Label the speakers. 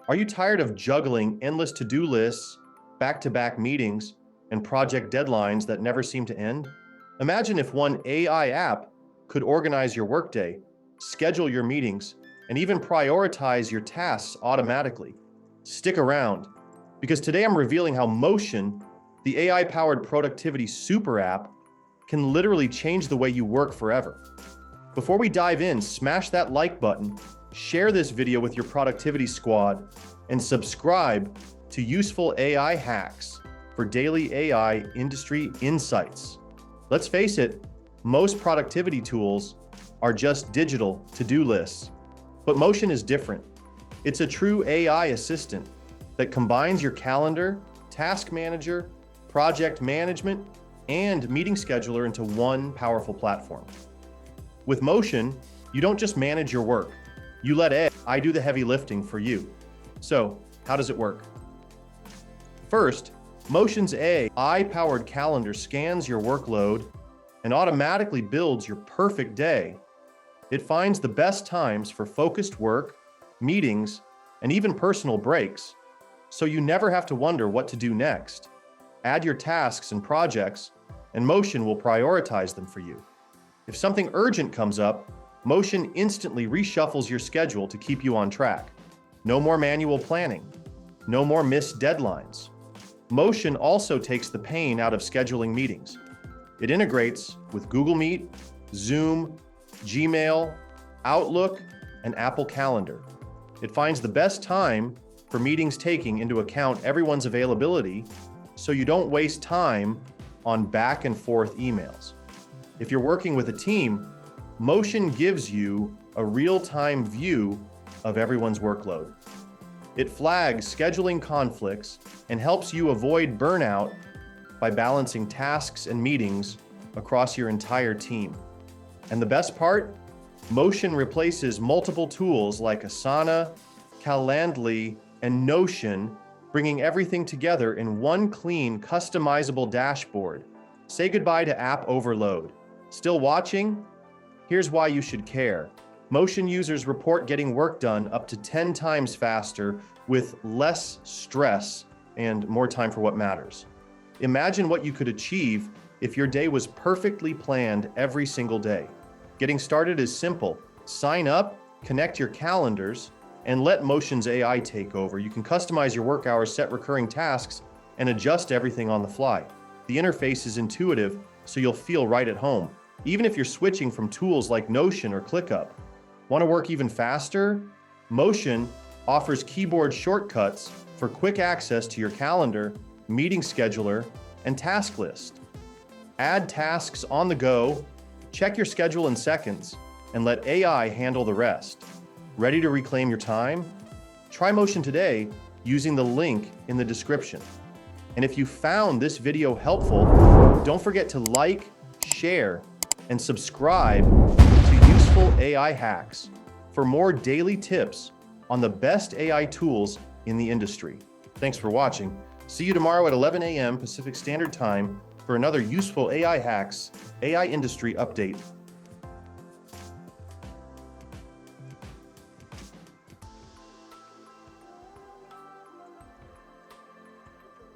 Speaker 1: Are you tired of juggling endless to-do lists, back-to-back meetings, and project deadlines that never seem to end? Imagine if one AI app could organize your workday, schedule your meetings, and even prioritize your tasks automatically. Stick around, because today I'm revealing how Motion, the AI-powered productivity super app, can literally change the way you work forever. Before we dive in, smash that like button, share this video with your productivity squad, and subscribe to Useful AI Hacks for daily AI industry insights. Let's face it, most productivity tools are just digital to-do lists, but Motion is different. It's a true AI assistant that combines your calendar, task manager, project management, and meeting scheduler into one powerful platform. With Motion, you don't just manage your work. You let AI do the heavy lifting for you. So, how does it work? First, Motion's AI-powered calendar scans your workload and automatically builds your perfect day. It finds the best times for focused work, meetings, and even personal breaks, so you never have to wonder what to do next. Add your tasks and projects, and Motion will prioritize them for you. If something urgent comes up, Motion instantly reshuffles your schedule to keep you on track. No more manual planning. No more missed deadlines. Motion also takes the pain out of scheduling meetings. It integrates with Google Meet, Zoom, Gmail, Outlook, and Apple Calendar. It finds the best time for meetings, taking into account everyone's availability, so you don't waste time on back and forth emails. If you're working with a team, Motion gives you a real-time view of everyone's workload. It flags scheduling conflicts and helps you avoid burnout by balancing tasks and meetings across your entire team. And the best part? Motion replaces multiple tools like Asana, Calendly, and Notion, bringing everything together in one clean, customizable dashboard. Say goodbye to app overload. Still watching? Here's why you should care. Motion users report getting work done up to 10 times faster with less stress and more time for what matters. Imagine what you could achieve if your day was perfectly planned every single day. Getting started is simple. Sign up, connect your calendars, and let Motion's AI take over. You can customize your work hours, set recurring tasks, and adjust everything on the fly. The interface is intuitive, so you'll feel right at home, even if you're switching from tools like Notion or ClickUp. Want to work even faster? Motion offers keyboard shortcuts for quick access to your calendar, meeting scheduler, and task list. Add tasks on the go, check your schedule in seconds, and let AI handle the rest. Ready to reclaim your time? Try Motion today using the link in the description. And if you found this video helpful, don't forget to like, share, and subscribe to Useful AI Hacks for more daily tips on the best AI tools in the industry. Thanks for watching. See you tomorrow at 11 a.m. Pacific Standard Time for another Useful AI Hacks AI Industry Update.